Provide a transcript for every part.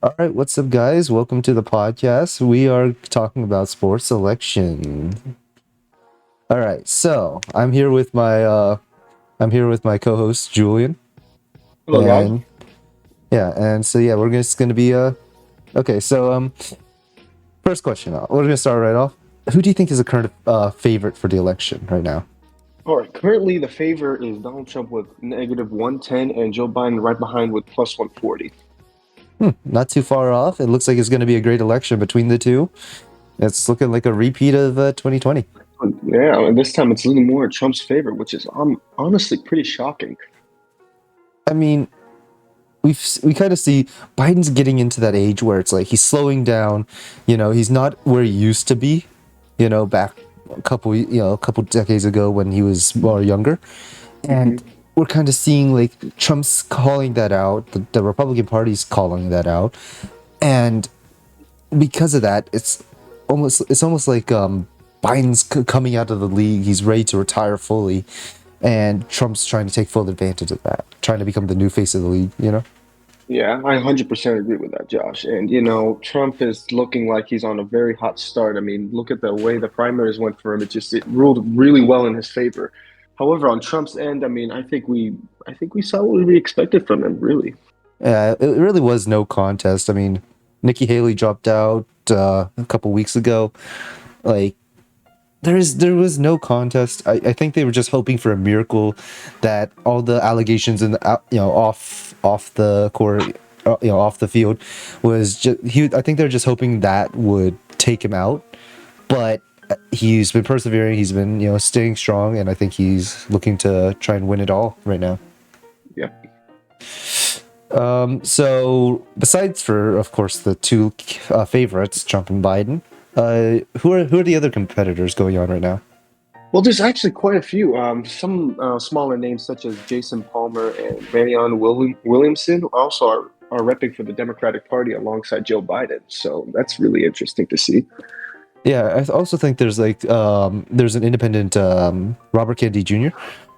All right, what's up, guys? Welcome to the podcast. We are talking about sports selection. All right, so I'm here with my co-host Julian, Hello, guys. and yeah, we're just gonna be okay. First question, we're gonna start right off. Who do you think is the current favorite for the election right now? All right. Currently, the favor is Donald Trump with negative 110 and Joe Biden right behind with plus 140. Not too far off. It looks like it's gonna be a great election between the two. It's looking like a repeat of 2020. Yeah, and this time it's leaning more Trump's favor, which is honestly pretty shocking. I mean, we kind of see Biden's getting into that age where it's like he's slowing down. He's not where he used to be. Back a couple decades ago when he was more younger, and Hmm. we're kind of seeing like Trump's calling that out. The Republican Party's calling that out, and because of that, it's almost like Biden's coming out of the league. He's ready to retire fully, and Trump's trying to take full advantage of that, trying to become the new face of the league. Yeah, I 100% agree with that, Josh. And, Trump is looking like he's on a very hot start. I mean, look at the way the primaries went for him. It ruled really well in his favor. However, on Trump's end, I mean, I think we saw what we expected from him, really. It really was no contest. I mean, Nikki Haley dropped out a couple weeks ago. Like there was no contest. I think they were just hoping for a miracle that all the allegations in the off the court, off the field, was just he. I think they're just hoping that would take him out, but he's been persevering. He's been staying strong, and I think he's looking to try and win it all right now. Yeah. So besides for, of course, the two favorites, Trump and Biden, who are the other competitors going on right now? Well, there's actually quite a few. Some smaller names such as Jason Palmer and Williamson also are repping for the Democratic Party alongside Joe Biden. So that's really interesting to see. Yeah, I also think there's an independent Robert Kennedy Jr.,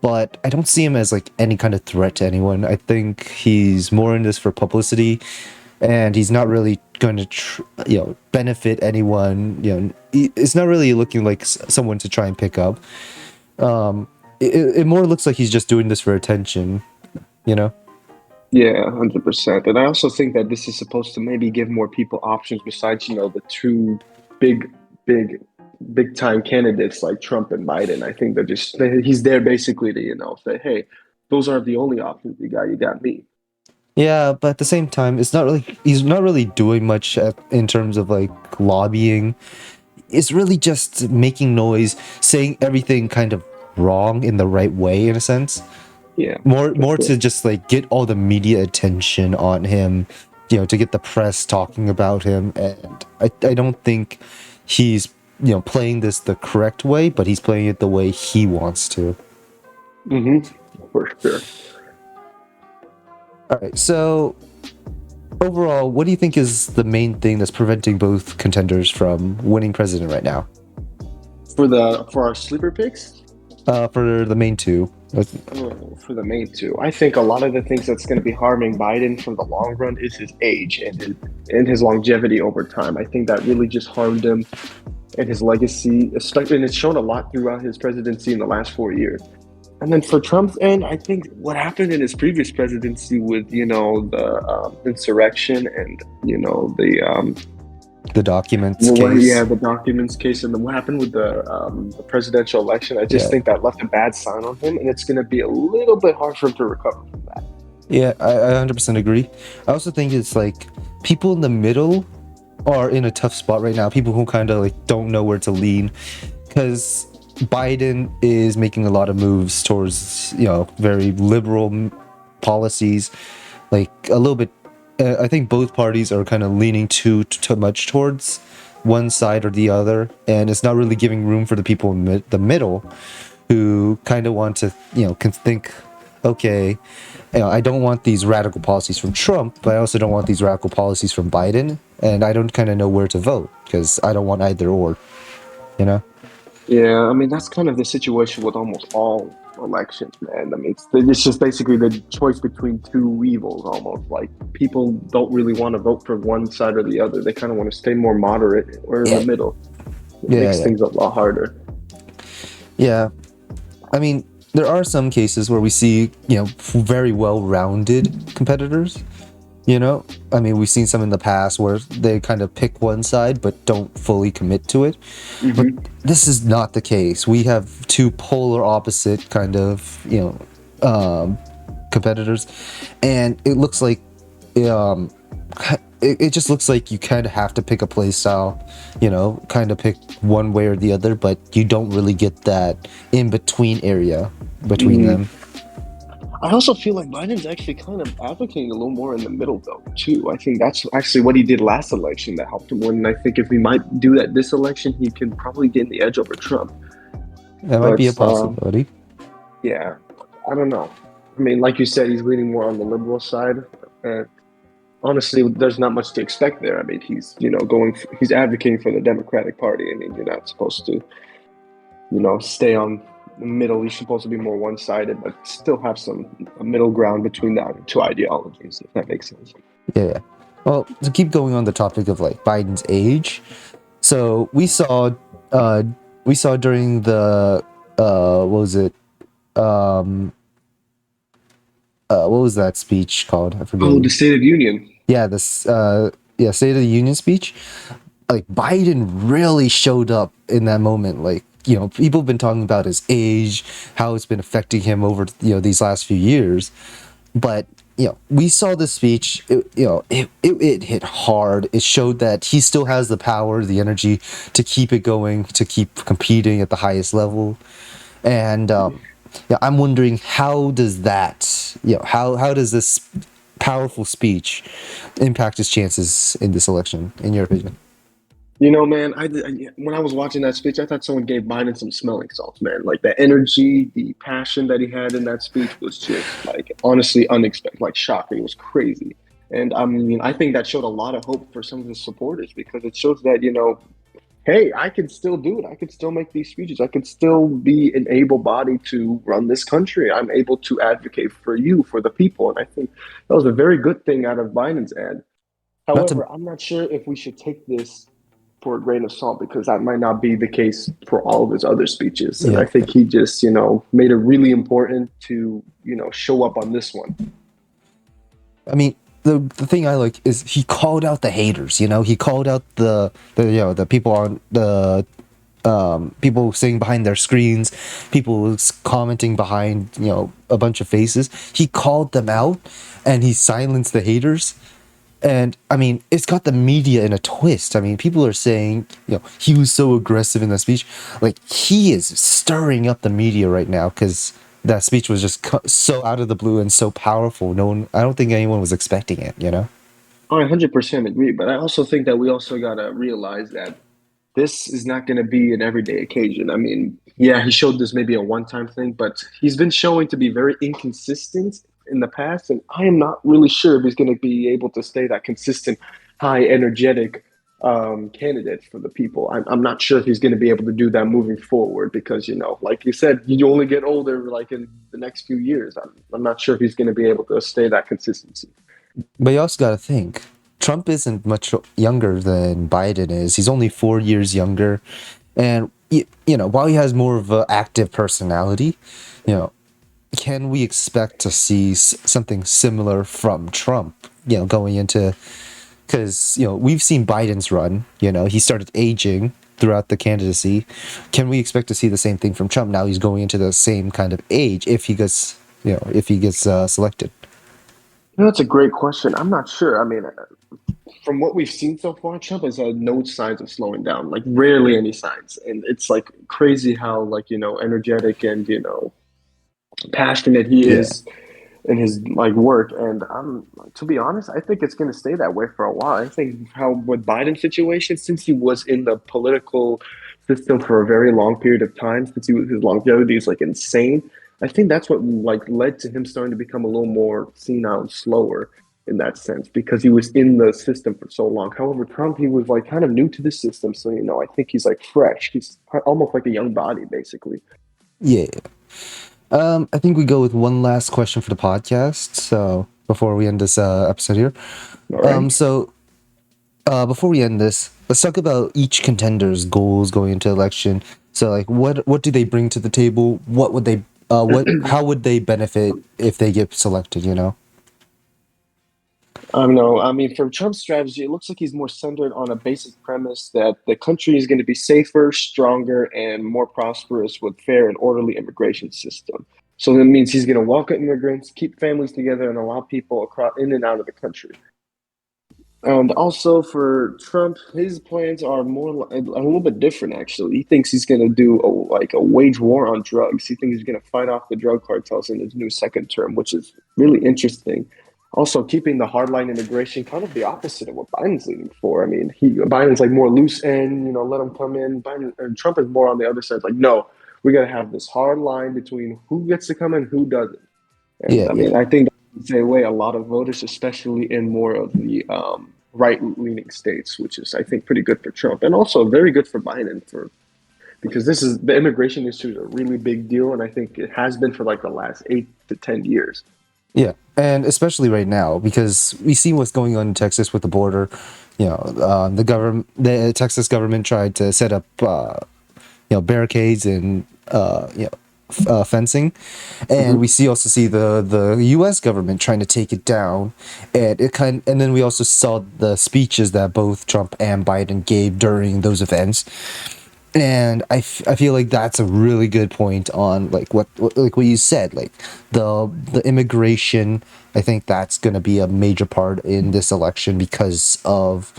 but I don't see him as like any kind of threat to anyone. I think he's more in this for publicity, and he's not really going to benefit anyone. It's not really looking like someone to try and pick up. It more looks like he's just doing this for attention. You know. Yeah, 100%. And I also think that this is supposed to maybe give more people options besides, the two big, big, big time candidates like Trump and Biden. I think he's there basically to, say, hey, those aren't the only options you got. You got me. Yeah, but at the same time, it's not really he's not really doing much in terms of like lobbying. It's really just making noise, saying everything kind of wrong in the right way in a sense. Yeah, for More sure. to just like get all the media attention on him, to get the press talking about him. And I don't think he's playing this the correct way, but he's playing it the way he wants to. Hmm. For sure. All right, so overall, what do you think is the main thing that's preventing both contenders from winning president right now? For our sleeper picks, For the main two. for the main two, I think a lot of the things that's going to be harming Biden from the long run is his age and his longevity over time. I think that really just harmed him and his legacy, especially, and it's shown a lot throughout his presidency in the last 4 years. And then for Trump's end, I think what happened in his previous presidency with the insurrection and The documents well, yeah, case. the documents case, and then what happened with the presidential election. I just Yeah. think that left a bad sign on him, and it's going to be a little bit hard for him to recover from that. Yeah, I 100% agree. I also think it's like people in the middle are in a tough spot right now. People who kind of like don't know where to lean because Biden is making a lot of moves towards, very liberal policies, like a little bit. I think both parties are kind of leaning too much towards one side or the other, and it's not really giving room for the people in the middle who kind of want to, can think, okay, I don't want these radical policies from Trump, but I also don't want these radical policies from Biden, and I don't kind of know where to vote because I don't want either or, you know? Yeah, I mean that's kind of the situation with almost all elections, man. I mean, it's just basically the choice between two evils almost. Like people don't really want to vote for one side or the other. They kind of want to stay more moderate or in the Yeah, middle. It yeah, makes yeah, things a lot harder. yeah. I mean, there are some cases where we see, very well-rounded competitors. I mean, we've seen some in the past where they kind of pick one side but don't fully commit to it. But Hmm. this is not the case. We have two polar opposite kind of, competitors, and it looks like, um, it just looks like you kind of have to pick a play style, kind of pick one way or the other, but you don't really get that in between area between Hmm. them. I also feel like Biden's actually kind of advocating a little more in the middle, though, too. I think that's actually what he did last election that helped him win. And I think if he might do that this election, he can probably gain the edge over Trump. That might be But a possibility. yeah, I don't know. I mean, like you said, he's leaning more on the liberal side. And honestly, there's not much to expect there. I mean, he's advocating for the Democratic Party. I mean, you're not supposed to, stay on the middle. You're supposed to be more one-sided, but still have some a middle ground between that two ideologies, if that makes sense. Yeah, yeah. Well, to keep going on the topic of like Biden's age, so uh, we saw during the, what was it, um, what was that speech called? I forget. Oh, the State of Union. Yeah, yeah, State of the Union speech. Like Biden really showed up in that moment. Like, people have been talking about his age, how it's been affecting him over, these last few years. But, we saw the speech, it hit hard. It showed that he still has the power, the energy to keep it going, to keep competing at the highest level. And, yeah, I'm wondering, how does that, how does this powerful speech impact his chances in this election, in your opinion? Man, when I was watching that speech, I thought someone gave Biden some smelling salts, man. Like the energy, the passion that he had in that speech was just like honestly unexpected, like shocking. It was crazy. And I mean, I think that showed a lot of hope for some of his supporters because it shows that, hey, I can still do it. I can still make these speeches. I can still be an able body to run this country. I'm able to advocate for you, for the people. And I think that was a very good thing out of Biden's ad. Not to However, I'm not sure if we should take this for a grain of salt because that might not be the case for all of his other speeches. And Yeah, I think he just, made it really important to, show up on this one. I mean, the thing I like is he called out the haters. He called out the people on the, people sitting behind their screens, people commenting behind, a bunch of faces. He called them out, and he silenced the haters. And I mean, it's got the media in a twist. I mean, people are saying, he was so aggressive in that speech. Like, he is stirring up the media right now because that speech was just so out of the blue and so powerful. No one, I don't think anyone was expecting it. I 100% agree. But I also think that we also got to realize that this is not going to be an everyday occasion. I mean, yeah, he showed this maybe a one time thing, but he's been showing to be very inconsistent in the past. And I am not really sure if he's going to be able to stay that consistent, high energetic candidate for the people. I'm not sure if he's going to be able to do that moving forward because, like you said, you only get older like in the next few years. I'm not sure if he's going to be able to stay that consistency. But you also got to think, Trump isn't much younger than Biden is. He's only 4 years younger. And, while he has more of an active personality, you know, can we expect to see something similar from Trump, going into, because, we've seen Biden's run, he started aging throughout the candidacy. Can we expect to see the same thing from Trump? Now he's going into the same kind of age if he gets, selected. That's a great question. I'm not sure. I mean, from what we've seen so far, Trump has had no signs of slowing down, like rarely any signs. And it's like crazy how like, energetic and, passionate he Yeah. is in his like work. And I'm to be honest, I think it's gonna stay that way for a while. I think how with Biden's situation, since he was in the political system for a very long period of time, since his longevity is like insane. I think that's what like led to him starting to become a little more senile and slower in that sense because he was in the system for so long. However, Trump, he was like kind of new to the system, so I think he's like fresh. He's almost like a young body, basically. Yeah. I think we go with one last question for the podcast. So before we end this episode here, All right. so before we end this, let's talk about each contender's goals going into election. So like, what do they bring to the table? What would they how would they benefit if they get selected? You know? I don't know. I mean, from Trump's strategy, it looks like he's more centered on a basic premise that the country is going to be safer, stronger, and more prosperous with fair and orderly immigration system. So that means he's going to welcome immigrants, keep families together, and allow people across in and out of the country. And also for Trump, his plans are a little bit different. Actually, he thinks he's going to do like a wage war on drugs. He thinks he's going to fight off the drug cartels in his new second term, which is really interesting. Also, keeping the hardline immigration kind of the opposite of what Biden's leaning for. I mean, Biden's like more loose end, let them come in. Biden and Trump is more on the other side, like no, we got to have this hard line between who gets to come in, who doesn't. And Yeah, I yeah, mean, I think that's away a lot of voters, especially in more of the right-leaning states, which is, I think, pretty good for Trump, and also very good for Biden for because this is the immigration issue is a really big deal, and I think it has been for like the last 8 to 10 years. yeah, and especially right now because we see what's going on in Texas with the border. The Texas government tried to set up barricades and fencing, and Hmm. we see the U.S. government trying to take it down, and then we also saw the speeches that both Trump and Biden gave during those events, and I feel like that's a really good point on like what you said, like the immigration. I think that's going to be a major part in this election because of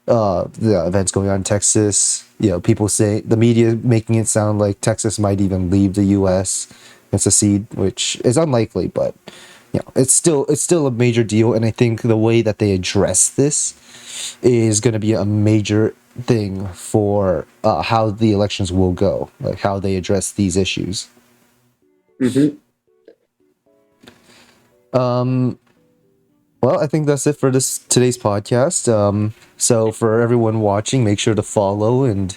the events going on in Texas. People say the media making it sound like Texas might even leave the U.S. and secede, which is unlikely, but it's still a major deal. And I think the way that they address this is going to be a major thing for how the elections will go, like how they address these issues. Hmm. Um, Well, I think that's it for this today's podcast. So for everyone watching, make sure to follow and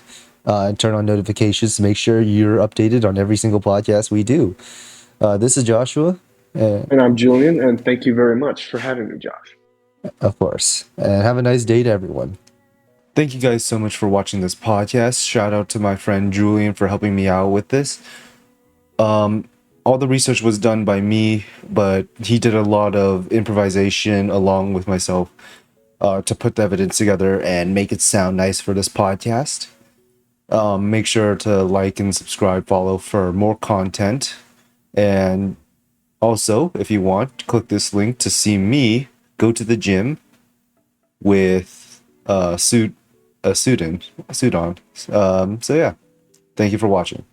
turn on notifications to make sure you're updated on every single podcast we do. This is Joshua, uh, And I'm Julian, and thank you very much for having me, Josh. of course, and have a nice day to everyone. Thank you guys so much for watching this podcast. Shout out to my friend Julian for helping me out with this. All the research was done by me, but he did a lot of improvisation along with myself to put the evidence together and make it sound nice for this podcast. Make sure to like and subscribe, follow for more content. And also, if you want, click this link to see me go to the gym with a suit on. So yeah, thank you for watching.